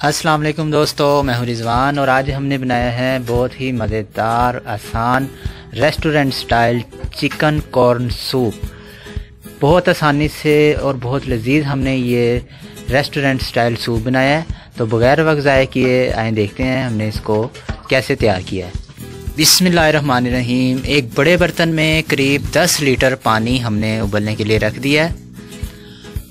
अस्सलाम वालेकुम दोस्तों, मैं हूं रिजवान और आज हमने बनाया है बहुत ही मज़ेदार आसान restaurant style chicken corn soup. बहुत आसानी से और बहुत लजीज हमने ये रेस्टोरेंट स्टाइल सूप बनाया है। तो बगैर वक्त ज़ाय किए आए देखते हैं हमने इसको कैसे तैयार किया है। बिस्मिल्लाहिर्रहमानिर्रहीम। एक बड़े बर्तन में करीब 10 लीटर पानी हमने उबलने के लिए रख दिया है।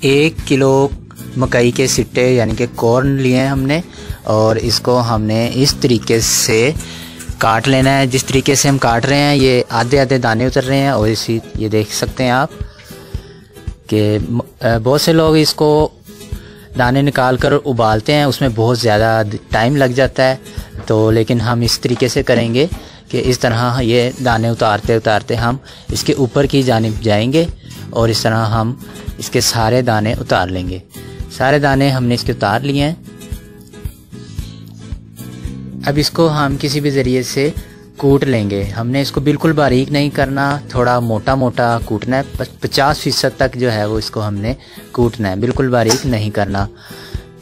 1 किलो मकई के सिट्टे यानी कि कॉर्न लिए हैं हमने और इसको हमने इस तरीके से काट लेना है। जिस तरीके से हम काट रहे हैं ये आधे आधे दाने उतर रहे हैं और इसी ये देख सकते हैं आप कि बहुत से लोग इसको दाने निकाल कर उबालते हैं, उसमें बहुत ज़्यादा टाइम लग जाता है। तो लेकिन हम इस तरीके से करेंगे कि इस तरह ये दाने उतारते उतारते हम इसके ऊपर की जानिब जाएंगे और इस तरह हम इसके सारे दाने उतार लेंगे। सारे दाने हमने इसके उतार लिए हैं। अब इसको हम किसी भी ज़रिए से कूट लेंगे। हमने इसको बिल्कुल बारीक नहीं करना, थोड़ा मोटा मोटा कूटना है। 50% तक जो है वो इसको हमने कूटना है, बिल्कुल बारीक नहीं करना।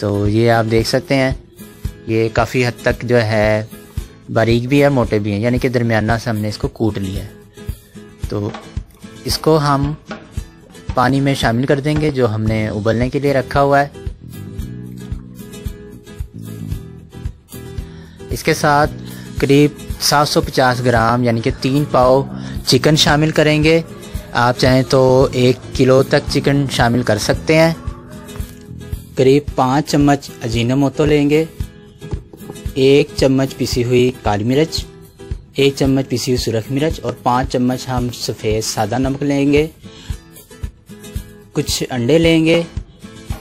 तो ये आप देख सकते हैं ये काफ़ी हद तक जो है बारीक भी है मोटे भी हैं, यानी कि दरमियाना से हमने इसको कूट लिया है। तो इसको हम पानी में शामिल कर देंगे जो हमने उबलने के लिए रखा हुआ है। इसके साथ करीब 750 ग्राम यानी कि 3 पाव चिकन शामिल करेंगे। आप चाहें तो 1 किलो तक चिकन शामिल कर सकते हैं। करीब 5 चम्मच अजीनोमोटो लेंगे, 1 चम्मच पिसी हुई काली मिर्च, 1 चम्मच पिसी हुई सुरख मिर्च और 5 चम्मच हम सफ़ेद सादा नमक लेंगे। कुछ अंडे लेंगे।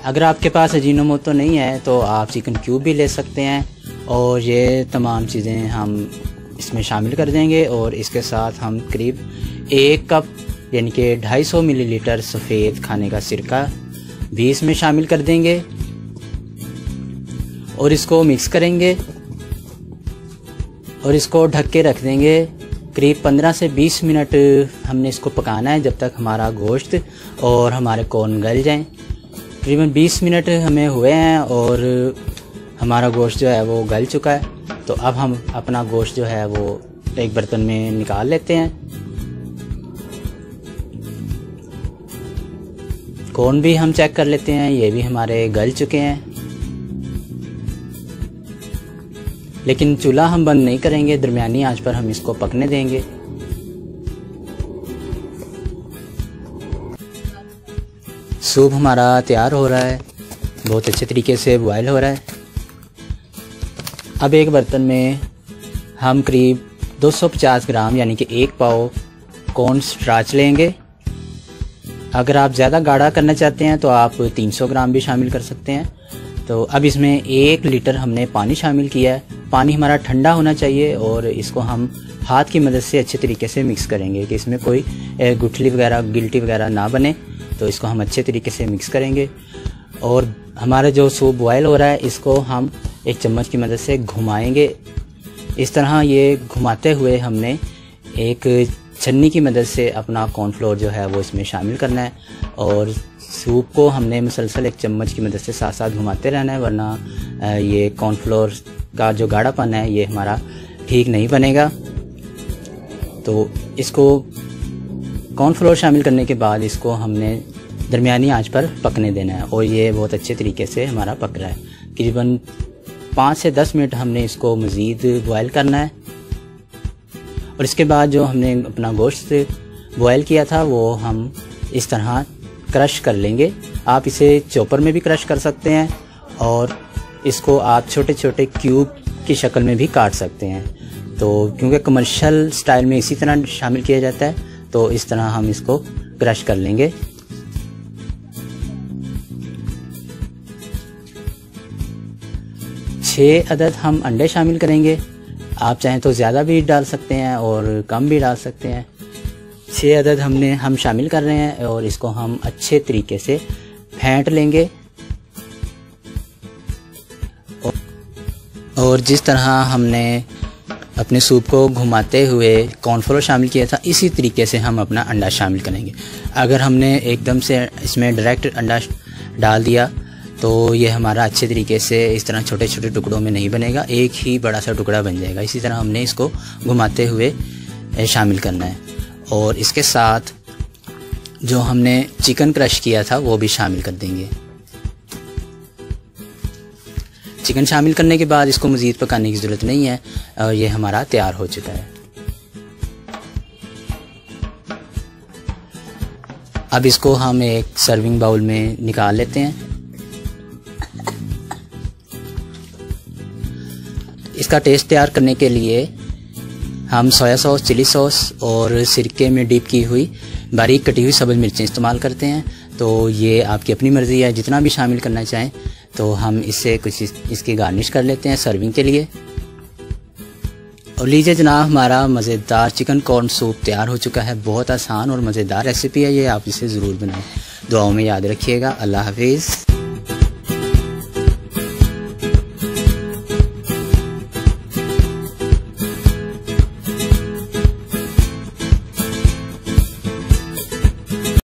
अगर आपके पास अजीनोमोटो नहीं है तो आप चिकन क्यूब भी ले सकते हैं। और ये तमाम चीज़ें हम इसमें शामिल कर देंगे और इसके साथ हम करीब 1 कप यानी कि 250 मिलीलीटर सफ़ेद खाने का सिरका भी इसमें शामिल कर देंगे और इसको मिक्स करेंगे और इसको ढक के रख देंगे। करीब 15 से 20 मिनट हमने इसको पकाना है जब तक हमारा गोश्त और हमारे कॉर्न गल जाएं। तकरीबन 20 मिनट हमें हुए हैं और हमारा गोश्त जो है वो गल चुका है। तो अब हम अपना गोश्त जो है वो एक बर्तन में निकाल लेते हैं। कॉर्न भी हम चेक कर लेते हैं, ये भी हमारे गल चुके हैं। लेकिन चूल्हा हम बंद नहीं करेंगे, दरमियानी आंच पर हम इसको पकने देंगे। सूप हमारा तैयार हो रहा है, बहुत अच्छे तरीके से बॉयल हो रहा है। अब एक बर्तन में हम करीब 250 ग्राम यानी कि 1 पाव कॉर्न स्टार्च लेंगे। अगर आप ज़्यादा गाढ़ा करना चाहते हैं तो आप 300 ग्राम भी शामिल कर सकते हैं। तो अब इसमें 1 लीटर हमने पानी शामिल किया है। पानी हमारा ठंडा होना चाहिए और इसको हम हाथ की मदद से अच्छे तरीके से मिक्स करेंगे कि इसमें कोई गुठली वगैरह गिल्टी वगैरह ना बने। तो इसको हम अच्छे तरीके से मिक्स करेंगे और हमारा जो सूप बॉयल हो रहा है इसको हम एक चम्मच की मदद से घुमाएंगे। इस तरह ये घुमाते हुए हमने एक छन्नी की मदद से अपना कॉर्नफ्लोर जो है वो इसमें शामिल करना है और सूप को हमने मुसलसल एक चम्मच की मदद से साथ साथ घुमाते रहना है, वरना ये कॉर्नफ्लोर का जो गाढ़ापन है ये हमारा ठीक नहीं बनेगा। तो इसको कॉर्नफ्लोर शामिल करने के बाद इसको हमने दरमियानी आंच पर पकने देना है और ये बहुत अच्छे तरीके से हमारा पक रहा है। तकरीबन 5 से 10 मिनट हमने इसको मज़ीद बॉयल करना है और इसके बाद जो हमने अपना गोश्त बॉयल किया था वो हम इस तरह क्रश कर लेंगे। आप इसे चॉपर में भी क्रश कर सकते हैं और इसको आप छोटे छोटे क्यूब की शक्ल में भी काट सकते हैं। तो क्योंकि कमर्शियल स्टाइल में इसी तरह शामिल किया जाता है तो इस तरह हम इसको क्रश कर लेंगे। छह अदद हम अंडे शामिल करेंगे। आप चाहें तो ज़्यादा भी डाल सकते हैं और कम भी डाल सकते हैं। 6 अदद हम शामिल कर रहे हैं और इसको हम अच्छे तरीके से फेंट लेंगे। और जिस तरह हमने अपने सूप को घुमाते हुए कॉर्नफ्लोर शामिल किया था इसी तरीके से हम अपना अंडा शामिल करेंगे। अगर हमने एकदम से इसमें डायरेक्ट अंडा डाल दिया तो ये हमारा अच्छे तरीके से इस तरह छोटे छोटे टुकड़ों में नहीं बनेगा, एक ही बड़ा सा टुकड़ा बन जाएगा। इसी तरह हमने इसको घुमाते हुए शामिल करना है। और इसके साथ जो हमने चिकन क्रश किया था वो भी शामिल कर देंगे। चिकन शामिल करने के बाद इसको मज़ीद पकाने की ज़रूरत नहीं है और ये हमारा तैयार हो चुका है। अब इसको हम एक सर्विंग बाउल में निकाल लेते हैं। इसका टेस्ट तैयार करने के लिए हम सोया सॉस, चिली सॉस और सिरके में डिप की हुई बारीक कटी हुई सब्ज़ मिर्चें इस्तेमाल करते हैं। तो ये आपकी अपनी मर्ज़ी है, जितना भी शामिल करना चाहें। तो हम इससे कुछ इसकी गार्निश कर लेते हैं सर्विंग के लिए। और लीजिए जनाब, हमारा मज़ेदार चिकन कॉर्न सूप तैयार हो चुका है। बहुत आसान और मज़ेदार रेसिपी है ये, आप इसे ज़रूर बनाएं। दुआओं में याद रखिएगा। अल्लाह हाफिज़।